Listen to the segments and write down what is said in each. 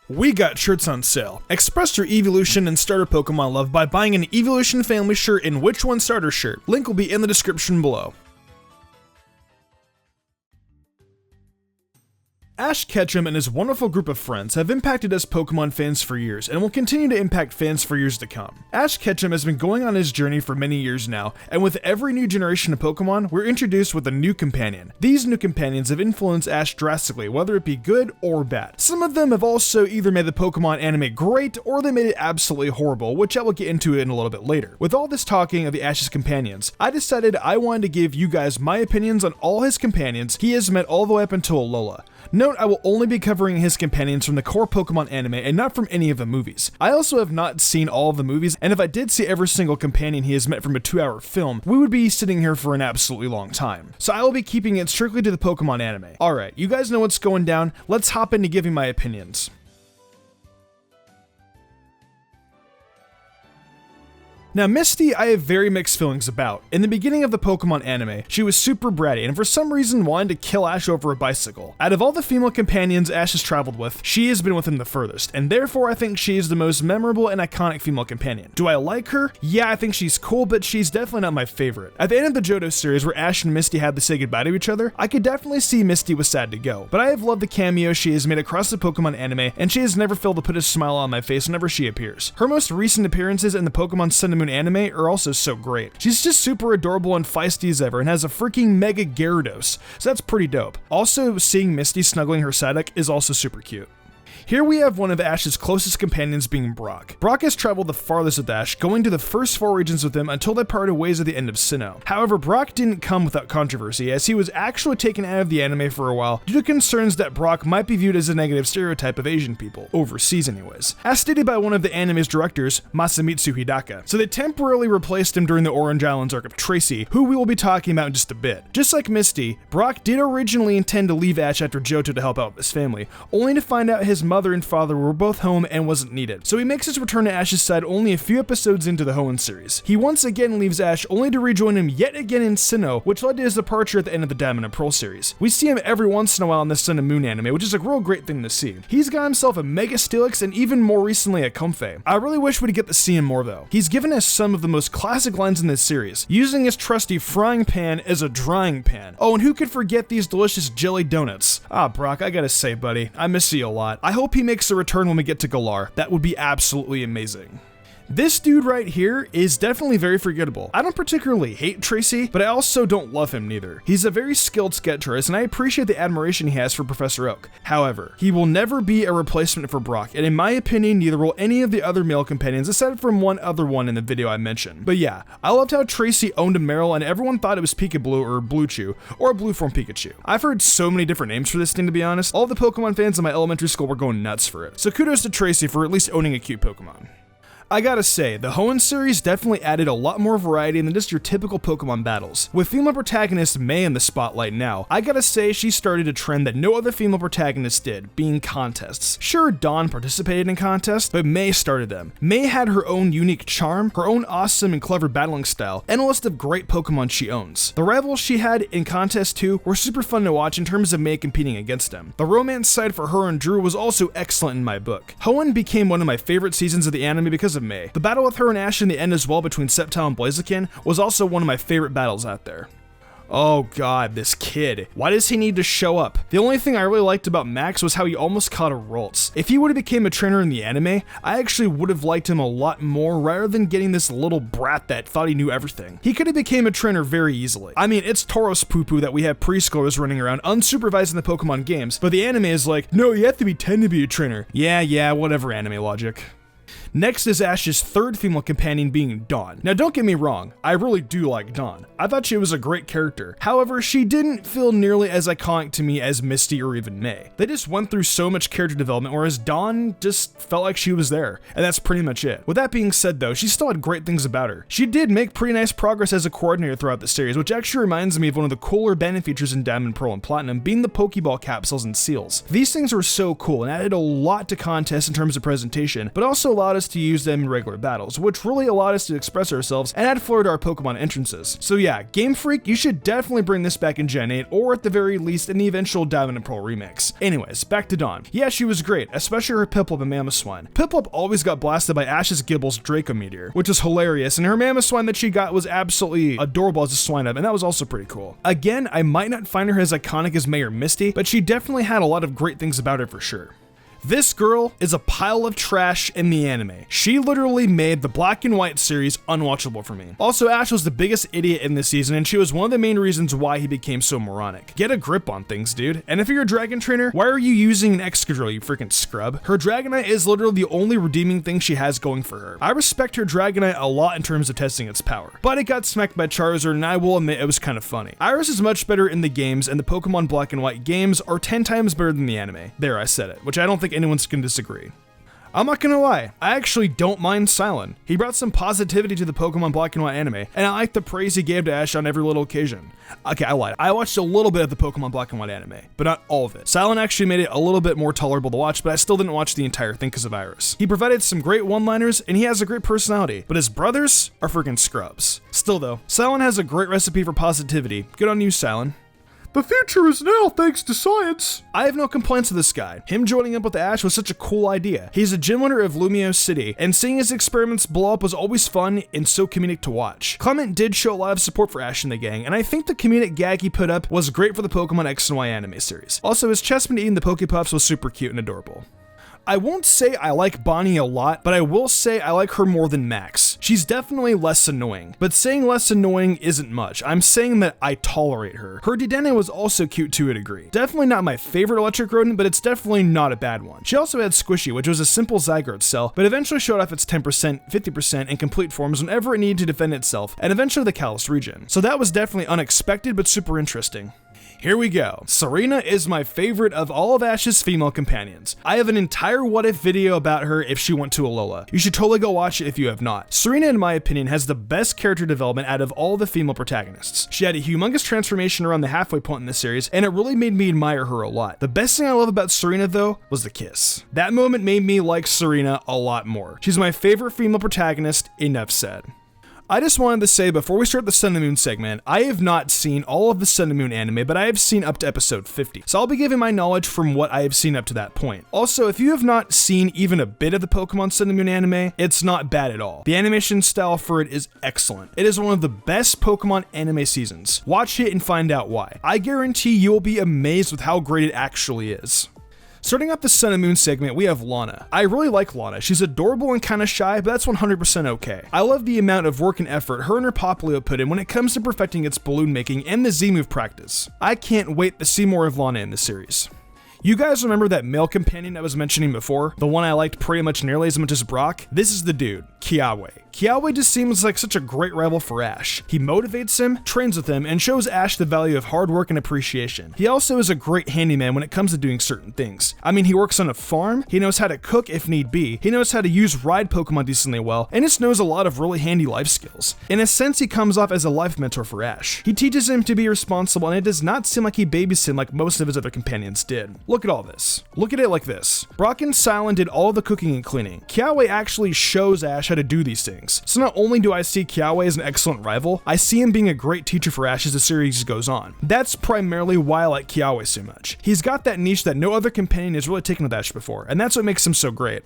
We got shirts on sale. Express your evolution and starter Pokemon love by buying an Evolution Family shirt and Which One Starter shirt. Link will be in the description below. Ash Ketchum and his wonderful group of friends have impacted us Pokemon fans for years and will continue to impact fans for years to come. Ash Ketchum has been going on his journey for many years now, and with every new generation of Pokemon, we're introduced with a new companion. These new companions have influenced Ash drastically, whether it be good or bad. Some of them have also either made the Pokemon anime great, or they made it absolutely horrible, which I will get into in a little bit later. With all this talking of the Ash's companions, I decided I wanted to give you guys my opinions on all his companions he has met all the way up until Alola. Note, I will only be covering his companions from the core Pokemon anime and not from any of the movies. I also have not seen all of the movies, and if I did see every single companion he has met from a 2-hour film, we would be sitting here for an absolutely long time. So I will be keeping it strictly to the Pokemon anime. Alright, you guys know what's going down, let's hop into giving my opinions. Now Misty, I have very mixed feelings about. In the beginning of the Pokemon anime, she was super bratty and for some reason wanted to kill Ash over a bicycle. Out of all the female companions Ash has traveled with, she has been with him the furthest, and therefore I think she is the most memorable and iconic female companion. Do I like her? Yeah, I think she's cool, but she's definitely not my favorite. At the end of the Johto series where Ash and Misty had to say goodbye to each other, I could definitely see Misty was sad to go, but I have loved the cameo she has made across the Pokemon anime, and she has never failed to put a smile on my face whenever she appears. Her most recent appearances in the Pokemon Sun and Moon anime are also so great. She's just super adorable and feisty as ever and has a freaking Mega Gyarados, so that's pretty dope. Also, seeing Misty snuggling her Psyduck is also super cute. Here we have one of Ash's closest companions being Brock. Brock has traveled the farthest with Ash, going to the first 4 regions with him until they parted ways at the end of Sinnoh. However, Brock didn't come without controversy, as he was actually taken out of the anime for a while due to concerns that Brock might be viewed as a negative stereotype of Asian people, overseas anyways, as stated by one of the anime's directors, Masamitsu Hidaka. So they temporarily replaced him during the Orange Islands arc of Tracy, who we will be talking about in just a bit. Just like Misty, Brock did originally intend to leave Ash after Johto to help out his family, only to find out his mother and father were both home and wasn't needed. So he makes his return to Ash's side only a few episodes into the Hoenn series. He once again leaves Ash only to rejoin him yet again in Sinnoh, which led to his departure at the end of the Diamond and Pearl series. We see him every once in a while in the Sun and Moon anime, which is a real great thing to see. He's got himself a Mega Steelix and even more recently a Comfey. I really wish we'd get to see him more though. He's given us some of the most classic lines in this series, using his trusty frying pan as a drying pan. Oh, and who could forget these delicious jelly donuts? Ah, Brock, I gotta say, buddy, I miss you a lot. I hope he makes a return when we get to Galar. That would be absolutely amazing. This dude right here is definitely very forgettable. I don't particularly hate Tracy, but I also don't love him neither. He's a very skilled sketch artist, and I appreciate the admiration he has for Professor Oak. However, he will never be a replacement for Brock, and in my opinion, neither will any of the other male companions, aside from one other one in the video I mentioned. But yeah, I loved how Tracy owned a Meryl, and everyone thought it was Pikablue or Bluechew, or Blue Form Pikachu. I've heard so many different names for this thing, to be honest. All the Pokemon fans in my elementary school were going nuts for it. So kudos to Tracy for at least owning a cute Pokemon. I gotta say, the Hoenn series definitely added a lot more variety than just your typical Pokemon battles. With female protagonist May in the spotlight now, I gotta say she started a trend that no other female protagonist did, being contests. Sure, Dawn participated in contests, but May started them. May had her own unique charm, her own awesome and clever battling style, and a list of great Pokemon she owns. The rivals she had in contests too were super fun to watch in terms of May competing against them. The romance side for her and Drew was also excellent in my book. Hoenn became one of my favorite seasons of the anime because of May. The battle with her and Ash in the end as well between Sceptile and Blaziken was also one of my favorite battles out there. Oh god, this kid. Why does he need to show up? The only thing I really liked about Max was how he almost caught a Ralts. If he would have became a trainer in the anime, I actually would have liked him a lot more rather than getting this little brat that thought he knew everything. He could have became a trainer very easily. I mean, it's Tauros Poo-Poo that we have preschoolers running around unsupervised in the Pokemon games, but the anime is like, no, you have to be 10 to be a trainer. Yeah, whatever anime logic. Next is Ash's third female companion being Dawn. Now don't get me wrong, I really do like Dawn. I thought she was a great character. However, she didn't feel nearly as iconic to me as Misty or even May. They just went through so much character development, whereas Dawn just felt like she was there, and that's pretty much it. With that being said though, she still had great things about her. She did make pretty nice progress as a coordinator throughout the series, which actually reminds me of one of the cooler banded features in Diamond, Pearl, and Platinum, being the Pokeball capsules and seals. These things were so cool and added a lot to contests in terms of presentation, but also allowed us us to use them in regular battles, which really allowed us to express ourselves and add flair to our Pokemon entrances. So yeah, Game Freak, you should definitely bring this back in Gen 8, or at the very least in the eventual Diamond and Pearl remix. Anyways, back to Dawn. Yeah, she was great, especially her Piplup and Mamoswine. Piplup always got blasted by Ash's Gibble's Draco Meteor, which is hilarious, and her Mamoswine that she got was absolutely adorable as a Swinub, and that was also pretty cool. Again, I might not find her as iconic as May or Misty, but she definitely had a lot of great things about her for sure. This girl is a pile of trash in the anime. She literally made the Black and White series unwatchable for me. Also, Ash was the biggest idiot in this season, and she was one of the main reasons why he became so moronic. Get a grip on things, dude. And if you're a Dragon Trainer, why are you using an Excadrill, you freaking scrub? Her Dragonite is literally the only redeeming thing she has going for her. I respect her Dragonite a lot in terms of testing its power, but it got smacked by Charizard, and I will admit it was kind of funny. Iris is much better in the games, and the Pokemon Black and White games are 10 times better than the anime. There, I said it, which I don't think anyone's gonna disagree. I'm not gonna lie, I actually don't mind Silent. He brought some positivity to the Pokemon Black and White anime, and I like the praise he gave to Ash on every little occasion. Okay, I lied. I watched a little bit of the Pokemon Black and White anime, but not all of it. Silent actually made it a little bit more tolerable to watch, but I still didn't watch the entire thing because of Iris. He provided some great one-liners, and he has a great personality, but his brothers are freaking scrubs. Still though, Silent has a great recipe for positivity. Good on you, Silent. The future is now thanks to science. I have no complaints with this guy. Him joining up with Ash was such a cool idea. He's a gym winner of Lumio City, and seeing his experiments blow up was always fun and so comedic to watch. Clement did show a lot of support for Ash and the gang, and I think the comedic gag he put up was great for the Pokemon X and Y anime series. Also, his chessman eating the Pokepuffs was super cute and adorable. I won't say I like Bonnie a lot, but I will say I like her more than Max. She's definitely less annoying, but saying less annoying isn't much. I'm saying that I tolerate her. Her Dedenne was also cute to a degree. Definitely not my favorite electric rodent, but it's definitely not a bad one. She also had Squishy, which was a simple Zygarde cell, but eventually showed off its 10%, 50%, and complete forms whenever it needed to defend itself, and eventually the Kalos region. So that was definitely unexpected, but super interesting. Here we go. Serena is my favorite of all of Ash's female companions. I have an entire what if video about her if she went to Alola. You should totally go watch it if you have not. Serena, in my opinion, has the best character development out of all the female protagonists. She had a humongous transformation around the halfway point in the series, and it really made me admire her a lot. The best thing I love about Serena, though, was the kiss. That moment made me like Serena a lot more. She's my favorite female protagonist, enough said. I just wanted to say before we start the Sun and Moon segment, I have not seen all of the Sun and Moon anime, but I have seen up to episode 50. So I'll be giving my knowledge from what I have seen up to that point. Also, if you have not seen even a bit of the Pokemon Sun and Moon anime, it's not bad at all. The animation style for it is excellent. It is one of the best Pokemon anime seasons. Watch it and find out why. I guarantee you will be amazed with how great it actually is. Starting up the Sun and Moon segment, we have Lana. I really like Lana. She's adorable and kind of shy, but that's 100% okay. I love the amount of work and effort her and her Popplio put in when it comes to perfecting its balloon making and the Z-move practice. I can't wait to see more of Lana in the series. You guys remember that male companion I was mentioning before? The one I liked pretty much nearly as much as Brock? This is the dude, Kiawe. Kiawe just seems like such a great rival for Ash. He motivates him, trains with him, and shows Ash the value of hard work and appreciation. He also is a great handyman when it comes to doing certain things. I mean, he works on a farm, he knows how to cook if need be, he knows how to use ride Pokemon decently well, and just knows a lot of really handy life skills. In a sense, he comes off as a life mentor for Ash. He teaches him to be responsible, and it does not seem like he babys him like most of his other companions did. Look at all this. Look at it like this. Brock and Silent did all the cooking and cleaning. Kiawe actually shows Ash how to do these things. So not only do I see Kiawe as an excellent rival, I see him being a great teacher for Ash as the series goes on. That's primarily why I like Kiawe so much. He's got that niche that no other companion has really taken with Ash before, and that's what makes him so great.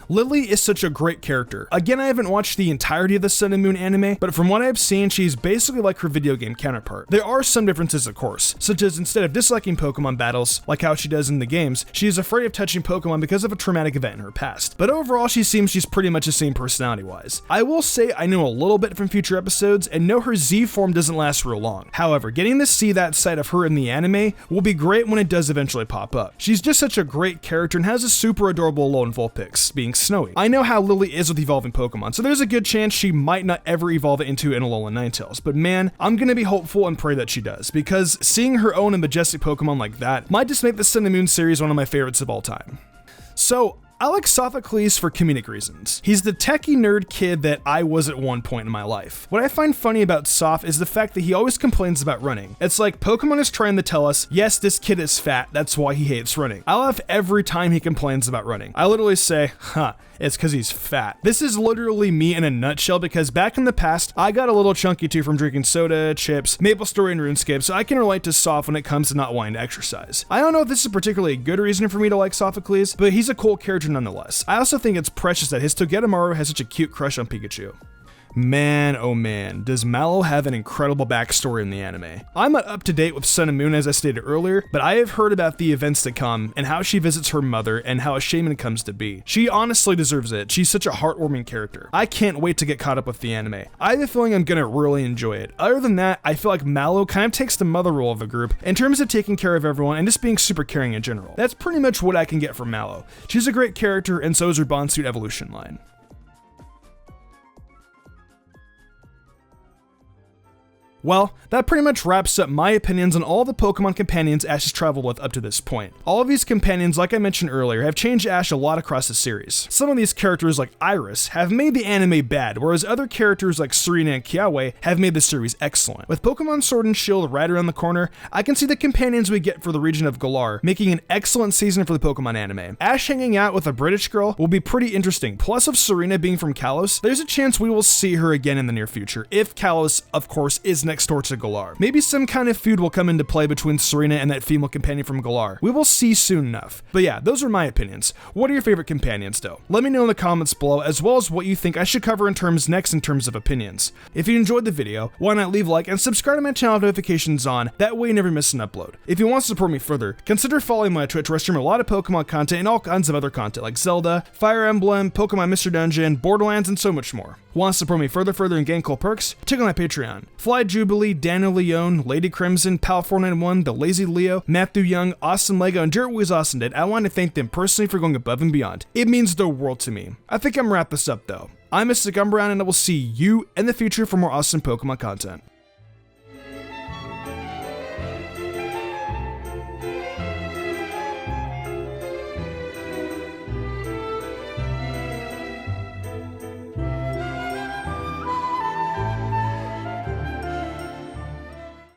Lily is such a great character. Again, I haven't watched the entirety of the Sun and Moon anime, but from what I've seen, she's basically like her video game counterpart. There are some differences, of course, such as instead of disliking Pokemon battles, like how she does in the games, she is afraid of touching Pokemon because of a traumatic event in her past. But overall, she seems she's pretty much the same personality-wise. I will say I know a little bit from future episodes, and know her Z form doesn't last real long. However, getting to see that side of her in the anime will be great when it does eventually pop up. She's just such a great character and has a super adorable Alolan Vulpix, being Snowy. I know how Lily is with evolving Pokemon, so there's a good chance she might not ever evolve it into an Alolan Ninetales, but man, I'm gonna be hopeful and pray that she does, because seeing her own a majestic Pokemon like that might just make the Sun and Moon series one of my favorites of all time. So, I like Sophocles for comedic reasons. He's the techie nerd kid that I was at one point in my life. What I find funny about Soph is the fact that he always complains about running. It's like Pokemon is trying to tell us, yes, this kid is fat, that's why he hates running. I laugh every time he complains about running. I literally say, it's because he's fat. This is literally me in a nutshell, because back in the past, I got a little chunky too from drinking soda, chips, MapleStory, and RuneScape, so I can relate to Soph when it comes to not wanting to exercise. I don't know if this is particularly a good reason for me to like Sophocles, but he's a cool character nonetheless. I also think it's precious that his Togedemaru has such a cute crush on Pikachu. Man, oh man, does Mallow have an incredible backstory in the anime. I'm not up to date with Sun and Moon as I stated earlier, but I have heard about the events to come and how she visits her mother and how a shaman comes to be. She honestly deserves it. She's such a heartwarming character. I can't wait to get caught up with the anime. I have a feeling I'm gonna really enjoy it. Other than that, I feel like Mallow kind of takes the mother role of the group in terms of taking care of everyone and just being super caring in general. That's pretty much what I can get from Mallow. She's a great character, and so is her Bondsuit evolution line. Well, that pretty much wraps up my opinions on all the Pokemon companions Ash has traveled with up to this point. All of these companions, like I mentioned earlier, have changed Ash a lot across the series. Some of these characters, like Iris, have made the anime bad, whereas other characters like Serena and Kiawe have made the series excellent. With Pokemon Sword and Shield right around the corner, I can see the companions we get for the region of Galar making an excellent season for the Pokemon anime. Ash hanging out with a British girl will be pretty interesting, plus of Serena being from Kalos, there's a chance we will see her again in the near future, if Kalos, of course, is next door to Galar. Maybe some kind of feud will come into play between Serena and that female companion from Galar. We will see soon enough. But yeah, those are my opinions. What are your favorite companions though? Let me know in the comments below, as well as what you think I should cover in terms of opinions. If you enjoyed the video, why not leave a like and subscribe to my channel with notifications on, that way you never miss an upload. If you want to support me further, consider following my Twitch where I stream a lot of Pokemon content and all kinds of other content like Zelda, Fire Emblem, Pokemon Mr. Dungeon, Borderlands, and so much more. Want to support me further and gain cool perks? Check out my Patreon. Fly Jubilee, Daniel Leone, Lady Crimson, Pal491, The Lazy Leo, Matthew Young, Awesome Lego, and Jarrett Weez Austin did. I want to thank them personally for going above and beyond. It means the world to me. I think I'm gonna wrap this up though. I'm Mystic Umbrown, and I will see you in the future for more awesome Pokemon content.